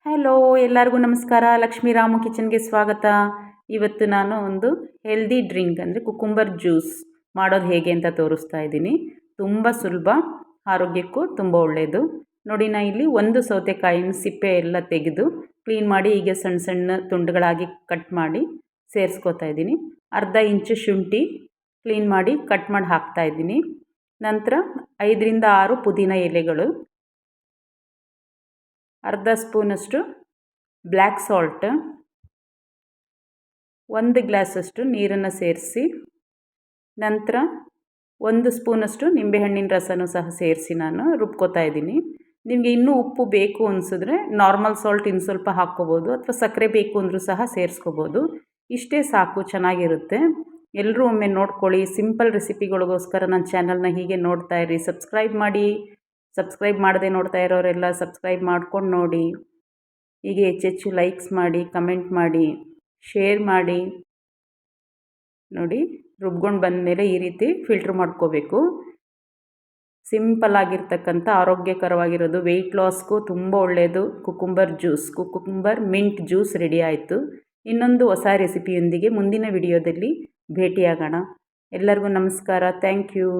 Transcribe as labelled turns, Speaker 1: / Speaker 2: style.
Speaker 1: Hello, ಎಲ್ಲರಿಗೂ ನಮಸ್ಕಾರ. ಲಕ್ಷ್ಮೀ ರಾಮು ಕಿಚನ್ಗೆ ಸ್ವಾಗತ. ಇವತ್ತು ನಾನು ಒಂದು ಹೆಲ್ದಿ ಡ್ರಿಂಕ್ ಅಂದರೆ ಕುಕುಂಬರ್ ಜ್ಯೂಸ್ ಮಾಡೋದು ಹೇಗೆ ಅಂತ ತೋರಿಸ್ತಾ ಇದ್ದೀನಿ. ತುಂಬ ಸುಲಭ, ಆರೋಗ್ಯಕ್ಕೂ ತುಂಬ ಒಳ್ಳೆಯದು. ನೋಡಿ, ನಾನು ಇಲ್ಲಿ ಒಂದು ಸೌತೆಕಾಯಿನ ಸಿಪ್ಪೆ ಎಲ್ಲ ತೆಗೆದು ಕ್ಲೀನ್ ಮಾಡಿ ಹೀಗೆ ಸಣ್ಣ ಸಣ್ಣ ತುಂಡುಗಳಾಗಿ ಕಟ್ ಮಾಡಿ ಸೇರಿಸ್ಕೊತಾ ಇದ್ದೀನಿ. ಅರ್ಧ ಇಂಚು ಶುಂಠಿ ಕ್ಲೀನ್ ಮಾಡಿ ಕಟ್ ಮಾಡಿ ಹಾಕ್ತಾ ಇದ್ದೀನಿ. ನಂತರ 5ರಿಂದ 6 ಪುದೀನ ಎಲೆಗಳು, ಅರ್ಧ ಸ್ಪೂನಷ್ಟು ಬ್ಲ್ಯಾಕ್ ಸಾಲ್ಟ್, 1 ಗ್ಲಾಸಷ್ಟು ನೀರನ್ನು ಸೇರಿಸಿ, ನಂತರ 1 ಸ್ಪೂನಷ್ಟು ನಿಂಬೆಹಣ್ಣಿನ ರಸನೂ ಸಹ ಸೇರಿಸಿ ನಾನು ರುಬ್ಕೋತಾ ಇದ್ದೀನಿ. ನಿಮಗೆ ಇನ್ನೂ ಉಪ್ಪು ಬೇಕು ಅನಿಸಿದ್ರೆ ನಾರ್ಮಲ್ ಸಾಲ್ಟ್ ಇನ್ನು ಸ್ವಲ್ಪ ಹಾಕ್ಕೋಬೋದು, ಅಥವಾ ಸಕ್ಕರೆ ಬೇಕು ಅಂದರೂ ಸಹ ಸೇರಿಸ್ಕೋಬೋದು. ಇಷ್ಟೇ ಸಾಕು, ಚೆನ್ನಾಗಿರುತ್ತೆ. ಎಲ್ಲರೂ ಒಮ್ಮೆ ನೋಡ್ಕೊಳ್ಳಿ. ಸಿಂಪಲ್ ರೆಸಿಪಿಗಳಿಗೋಸ್ಕರ ನನ್ನ ಚಾನಲ್ನ ಹೀಗೆ ನೋಡ್ತಾ ಇರಿ. ಸಬ್ಸ್ಕ್ರೈಬ್ ಮಾಡದೆ ನೋಡ್ತಾ ಇರೋರೆಲ್ಲ ಸಬ್ಸ್ಕ್ರೈಬ್ ಮಾಡ್ಕೊಂಡು ನೋಡಿ. ಹೀಗೆ ಹೆಚ್ಚೆಚ್ಚು ಲೈಕ್ಸ್ ಮಾಡಿ, ಕಮೆಂಟ್ ಮಾಡಿ, ಶೇರ್ ಮಾಡಿ. ನೋಡಿ, ರುಬ್ಕೊಂಡು ಬಂದಮೇಲೆ ಈ ರೀತಿ ಫಿಲ್ಟ್ರ್ ಮಾಡ್ಕೋಬೇಕು. ಸಿಂಪಲ್ ಆಗಿರ್ತಕ್ಕಂಥ ಆರೋಗ್ಯಕರವಾಗಿರೋದು, ವೆಯ್ಟ್ ಲಾಸ್ಗೂ ತುಂಬ ಒಳ್ಳೆಯದು ಕುಕುಂಬರ್ ಮಿಂಟ್ ಜ್ಯೂಸ್ ರೆಡಿ ಆಯಿತು. ಇನ್ನೊಂದು ಹೊಸ ರೆಸಿಪಿಯೊಂದಿಗೆ ಮುಂದಿನ ವಿಡಿಯೋದಲ್ಲಿ ಭೇಟಿಯಾಗೋಣ. ಎಲ್ಲರಿಗೂ ನಮಸ್ಕಾರ. Thank you.